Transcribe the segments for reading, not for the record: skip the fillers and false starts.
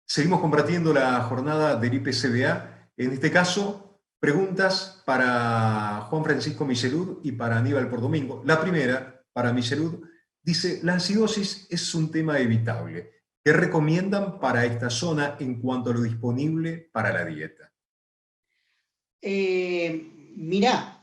Seguimos compartiendo la jornada del IPCBA. En este caso, preguntas para Juan Francisco Michelud y para Aníbal Pordomingo. La primera, para Michelud, dice: la acidosis es un tema evitable. ¿Qué recomiendan para esta zona en cuanto a lo disponible para la dieta? Mirá,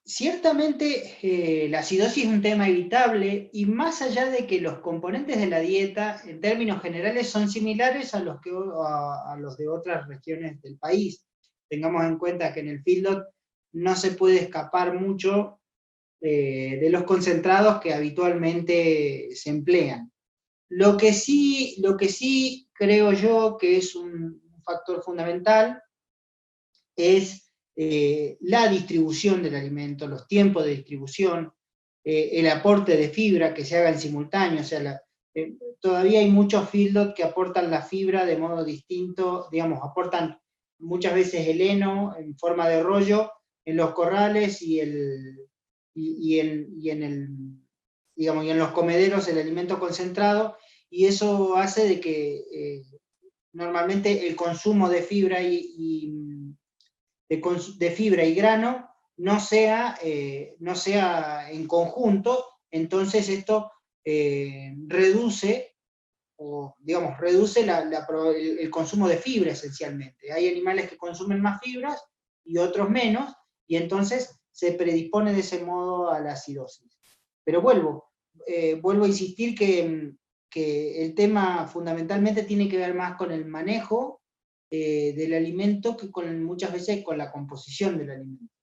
ciertamente la acidosis es un tema evitable y más allá de que los componentes de la dieta en términos generales son similares a los de otras regiones del país. Tengamos en cuenta que en el feedlot no se puede escapar mucho de los concentrados que habitualmente se emplean. Lo que sí creo yo que es un factor fundamental es la distribución del alimento, los tiempos de distribución, el aporte de fibra que se haga en simultáneo. O sea, todavía hay muchos feedlot que aportan la fibra de modo distinto, digamos, aportan muchas veces el heno en forma de rollo en los corrales y en los comederos el alimento concentrado, y eso hace de que normalmente el consumo de fibra de fibra y grano no sea en conjunto. Entonces esto reduce el consumo de fibra esencialmente. Hay animales que consumen más fibras y otros menos, y entonces se predispone de ese modo a la acidosis. Pero vuelvo a insistir que el tema fundamentalmente tiene que ver más con el manejo del alimento que muchas veces con la composición del alimento.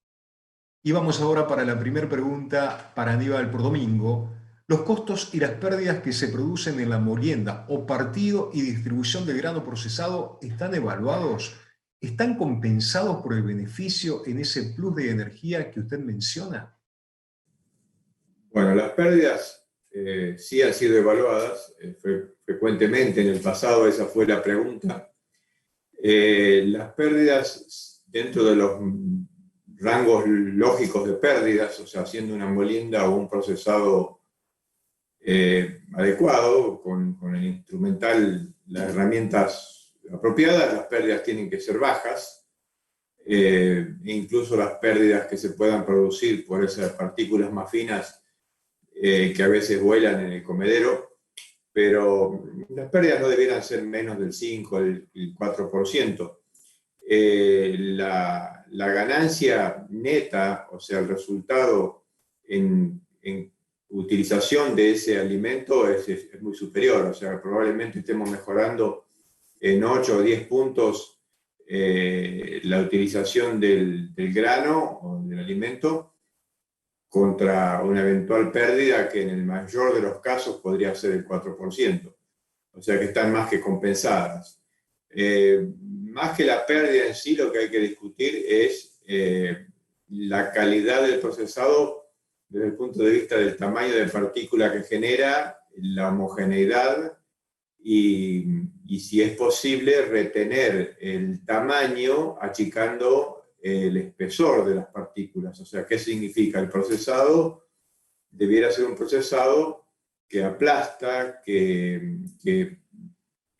Y vamos ahora para la primera pregunta para Aníbal Pordomingo. ¿Los costos y las pérdidas que se producen en la molienda o partido y distribución del grano procesado están evaluados? ¿Están compensados por el beneficio en ese plus de energía que usted menciona? Bueno, las pérdidas sí han sido evaluadas frecuentemente. En el pasado esa fue la pregunta. Las pérdidas dentro de los rangos lógicos de pérdidas, o sea, haciendo una molienda o un procesado adecuado, con el instrumental, las herramientas apropiadas, las pérdidas tienen que ser bajas, incluso las pérdidas que se puedan producir por esas partículas más finas que a veces vuelan en el comedero, pero las pérdidas no debieran ser menos del 5, el 4%. La ganancia neta, o sea, el resultado en utilización de ese alimento es muy superior. O sea, probablemente estemos mejorando en 8 o 10 puntos la utilización del grano o del alimento contra una eventual pérdida que en el mayor de los casos podría ser el 4%. O sea que están más que compensadas. Más que la pérdida en sí, lo que hay que discutir es la calidad del procesado desde el punto de vista del tamaño de partícula que genera, la homogeneidad y si es posible retener el tamaño achicando el espesor de las partículas. O sea, ¿qué significa? El procesado debiera ser un procesado que aplasta, que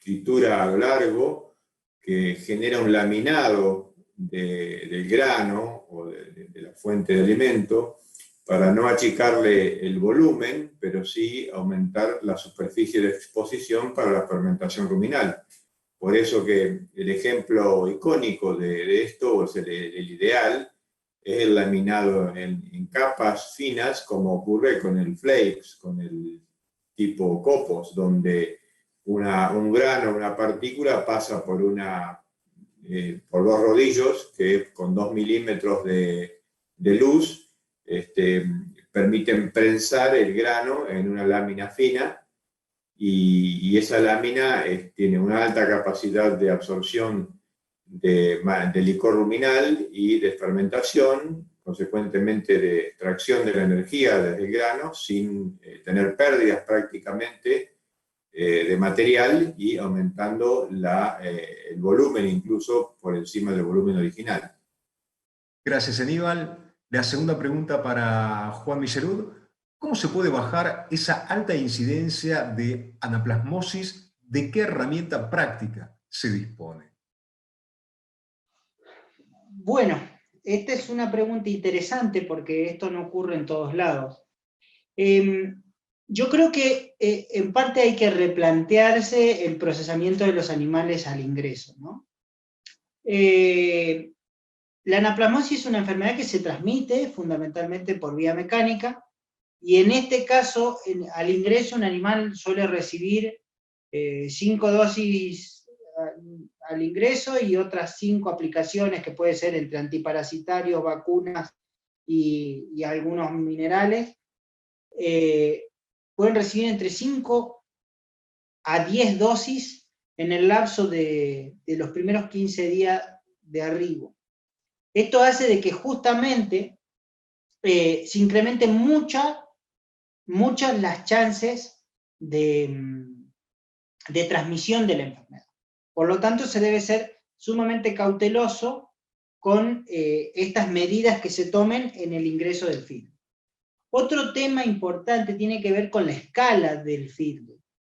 tritura a lo largo, que genera un laminado del grano o de la fuente de alimento para no achicarle el volumen, pero sí aumentar la superficie de exposición para la fermentación ruminal. Por eso que el ejemplo icónico de esto, o sea, el ideal, es el laminado en capas finas, como ocurre con el flakes, con el tipo copos, donde un grano, una partícula pasa por dos rodillos que con 2 milímetros de luz permiten prensar el grano en una lámina fina, y esa lámina tiene una alta capacidad de absorción de licor ruminal y de fermentación, consecuentemente de extracción de la energía desde el grano, sin tener pérdidas prácticamente de material y aumentando el volumen incluso por encima del volumen original. Gracias, Aníbal. La segunda pregunta para Juan Michelud. ¿Cómo se puede bajar esa alta incidencia de anaplasmosis ¿de qué herramienta práctica se dispone? Bueno, esta es una pregunta interesante porque esto no ocurre en todos lados. Yo creo que en parte hay que replantearse el procesamiento de los animales al ingreso, ¿no? La anaplasmosis es una enfermedad que se transmite fundamentalmente por vía mecánica, y en este caso, al ingreso, un animal suele recibir 5 dosis al ingreso y otras 5 aplicaciones que puede ser entre antiparasitarios, vacunas y algunos minerales. Pueden recibir entre 5 a 10 dosis en el lapso de los primeros 15 días de arribo. Esto hace de que justamente se incrementen muchas las chances de transmisión de la enfermedad. Por lo tanto, se debe ser sumamente cauteloso con estas medidas que se tomen en el ingreso del feedback. Otro tema importante tiene que ver con la escala del feedback.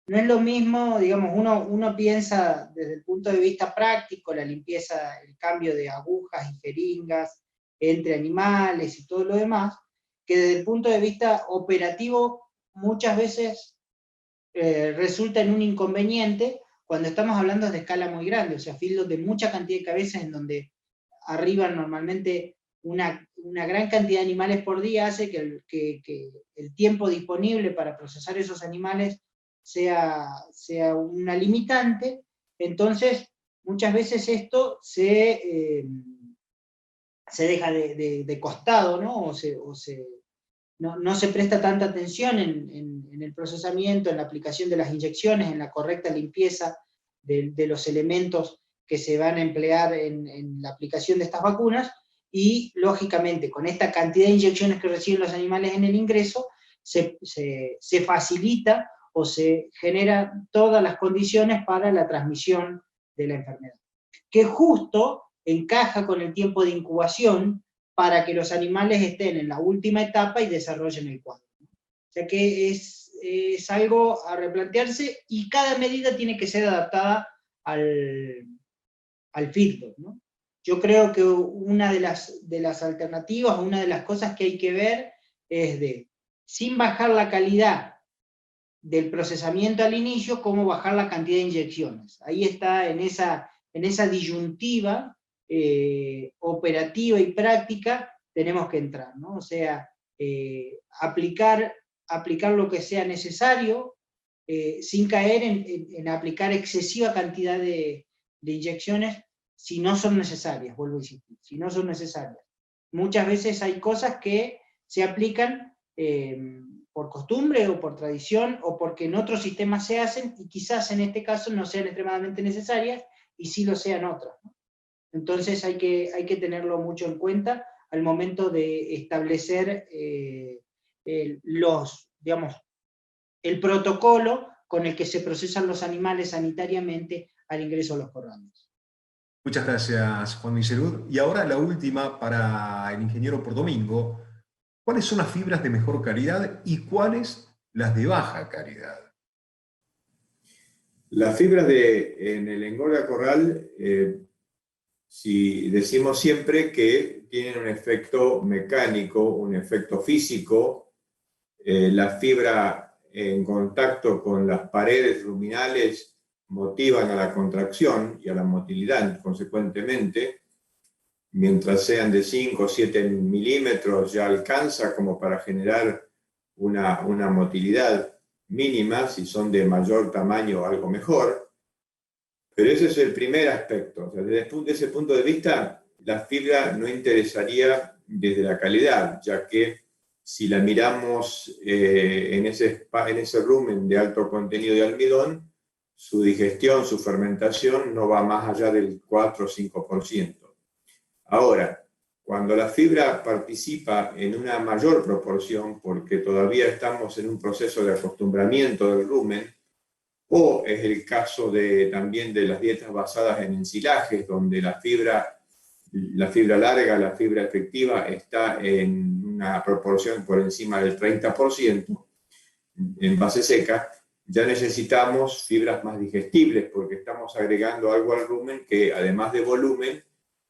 No es lo mismo, digamos, uno piensa desde el punto de vista práctico, la limpieza, el cambio de agujas y jeringas entre animales y todo lo demás, que desde el punto de vista operativo muchas veces resulta en un inconveniente cuando estamos hablando de escala muy grande, o sea, feedlots de mucha cantidad de cabezas en donde arriban normalmente una gran cantidad de animales por día, hace que el tiempo disponible para procesar esos animales sea una limitante. Entonces muchas veces esto se deja de costado, ¿no? No se presta tanta atención en el procesamiento, en la aplicación de las inyecciones, en la correcta limpieza de los elementos que se van a emplear en la aplicación de estas vacunas, y lógicamente con esta cantidad de inyecciones que reciben los animales en el ingreso, se facilita o se generan todas las condiciones para la transmisión de la enfermedad, que justo encaja con el tiempo de incubación para que los animales estén en la última etapa y desarrollen el cuadro. O sea que es algo a replantearse, y cada medida tiene que ser adaptada al feedback, ¿no? Yo creo que una de las alternativas, una de las cosas que hay que ver es sin bajar la calidad del procesamiento al inicio, cómo bajar la cantidad de inyecciones. Ahí está, en esa disyuntiva operativa y práctica, tenemos que entrar, ¿no? O sea, aplicar lo que sea necesario, sin caer en aplicar excesiva cantidad de inyecciones si no son necesarias, vuelvo a insistir, si no son necesarias. Muchas veces hay cosas que se aplican por costumbre o por tradición, o porque en otros sistemas se hacen, y quizás en este caso no sean extremadamente necesarias, y sí lo sean otras, ¿no? Entonces hay que tenerlo mucho en cuenta al momento de establecer el protocolo con el que se procesan los animales sanitariamente al ingreso a los corrales. Muchas gracias, Juan Miselud. Y ahora la última para el ingeniero Pordomingo. ¿Cuáles son las fibras de mejor calidad y cuáles las de baja calidad? Las fibras en el engorde a corral, si decimos siempre que tienen un efecto mecánico, un efecto físico, la fibra en contacto con las paredes ruminales motivan a la contracción y a la motilidad, consecuentemente, mientras sean de 5 o 7 milímetros ya alcanza como para generar una motilidad mínima, si son de mayor tamaño algo mejor. Pero ese es el primer aspecto. O sea, desde ese punto de vista, la fibra no interesaría desde la calidad, ya que si la miramos en ese rumen de alto contenido de almidón, su digestión, su fermentación no va más allá del 4 o 5%. Ahora, cuando la fibra participa en una mayor proporción, porque todavía estamos en un proceso de acostumbramiento del rumen, o es el caso también de las dietas basadas en ensilajes, donde la fibra larga, la fibra efectiva, está en una proporción por encima del 30% en base seca, ya necesitamos fibras más digestibles, porque estamos agregando algo al rumen que, además de volumen,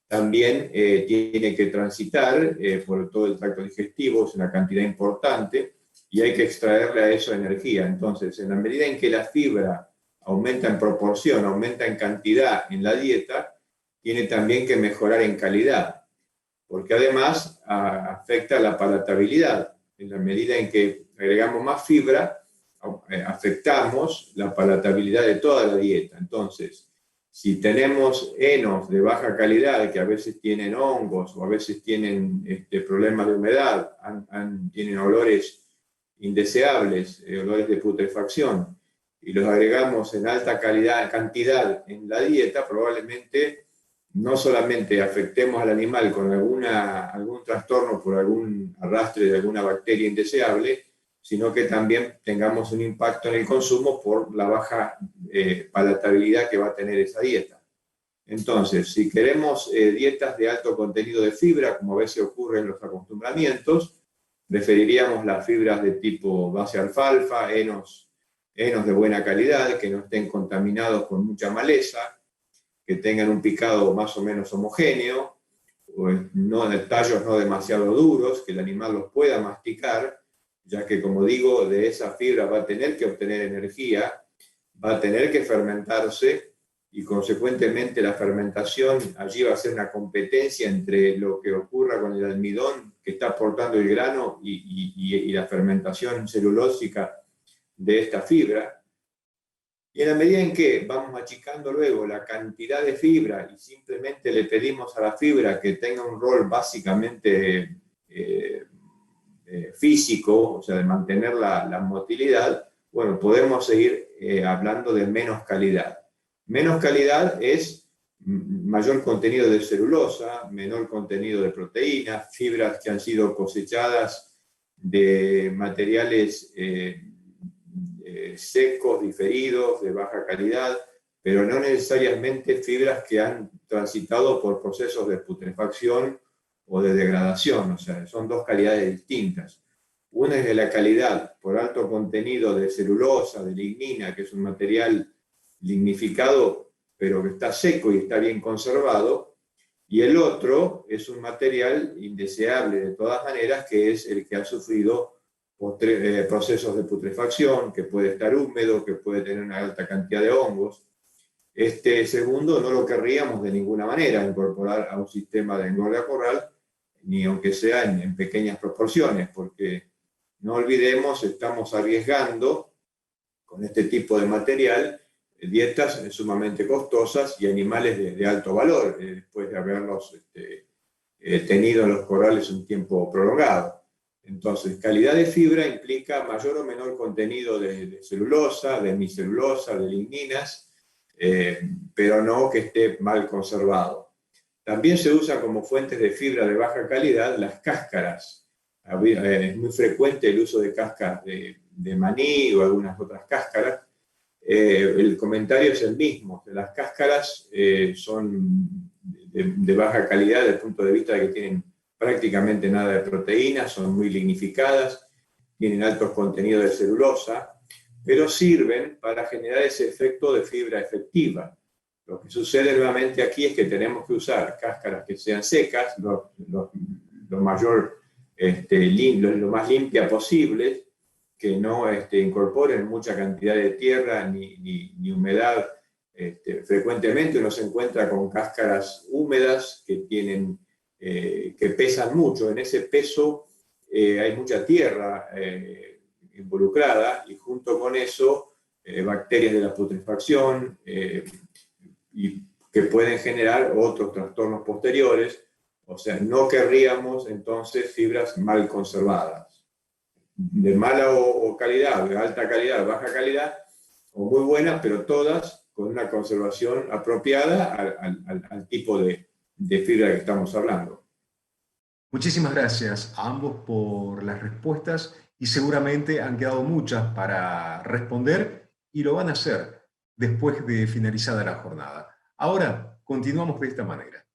también tiene que transitar por todo el tracto digestivo, es una cantidad importante, y hay que extraerle a eso energía. Entonces, en la medida en que la fibra aumenta en proporción, aumenta en cantidad en la dieta, tiene también que mejorar en calidad, porque además afecta la palatabilidad. En la medida en que agregamos más fibra, afectamos la palatabilidad de toda la dieta. Entonces, si tenemos henos de baja calidad, que a veces tienen hongos o a veces tienen problemas de humedad, tienen olores indeseables, olores de putrefacción, y los agregamos en alta cantidad en la dieta, probablemente no solamente afectemos al animal con algún trastorno por algún arrastre de alguna bacteria indeseable, sino que también tengamos un impacto en el consumo por la baja palatabilidad que va a tener esa dieta. Entonces, si queremos dietas de alto contenido de fibra, como a veces ocurre en los acostumbramientos, preferiríamos las fibras de tipo base alfalfa, henos de buena calidad, que no estén contaminados con mucha maleza, que tengan un picado más o menos homogéneo, tallos no demasiado duros, que el animal los pueda masticar, ya que, como digo, de esa fibra va a tener que obtener energía, va a tener que fermentarse, y consecuentemente la fermentación allí va a ser una competencia entre lo que ocurra con el almidón que está aportando el grano y la fermentación celulósica de esta fibra. Y en la medida en que vamos achicando luego la cantidad de fibra y simplemente le pedimos a la fibra que tenga un rol básicamente físico, o sea, de mantener la motilidad, bueno, podemos seguir hablando de menos calidad. Menos calidad es mayor contenido de celulosa, menor contenido de proteínas, fibras que han sido cosechadas de materiales secos, diferidos, de baja calidad, pero no necesariamente fibras que han transitado por procesos de putrefacción o de degradación, o sea, son dos calidades distintas. Una es de la calidad por alto contenido de celulosa, de lignina, que es un material lignificado, pero que está seco y está bien conservado, y el otro es un material indeseable de todas maneras, que es el que ha sufrido procesos de putrefacción, que puede estar húmedo, que puede tener una alta cantidad de hongos. Este segundo no lo querríamos de ninguna manera incorporar a un sistema de engorde a corral, ni aunque sea en pequeñas proporciones, porque no olvidemos, estamos arriesgando con este tipo de material dietas sumamente costosas y animales de alto valor, después de haberlos tenido en los corrales un tiempo prolongado. Entonces, calidad de fibra implica mayor o menor contenido de celulosa, de hemicelulosa, de ligninas, pero no que esté mal conservado. También se usa como fuentes de fibra de baja calidad las cáscaras. Es muy frecuente el uso de cáscaras de maní o algunas otras cáscaras. El comentario es el mismo. Las cáscaras son de baja calidad desde el punto de vista de que tienen prácticamente nada de proteínas, son muy lignificadas, tienen altos contenidos de celulosa, pero sirven para generar ese efecto de fibra efectiva. Lo que sucede nuevamente aquí es que tenemos que usar cáscaras que sean secas, lo más limpia posible, que no incorporen mucha cantidad de tierra ni humedad. Frecuentemente uno se encuentra con cáscaras húmedas que pesan mucho. En ese peso hay mucha tierra involucrada, y junto con eso bacterias de la putrefacción, y que pueden generar otros trastornos posteriores. O sea, no querríamos entonces fibras mal conservadas, de mala calidad, de alta calidad, baja calidad, o muy buenas, pero todas con una conservación apropiada al tipo de fibra que estamos hablando. Muchísimas gracias a ambos por las respuestas, y seguramente han quedado muchas para responder y lo van a hacer después de finalizada la jornada. Ahora continuamos de esta manera.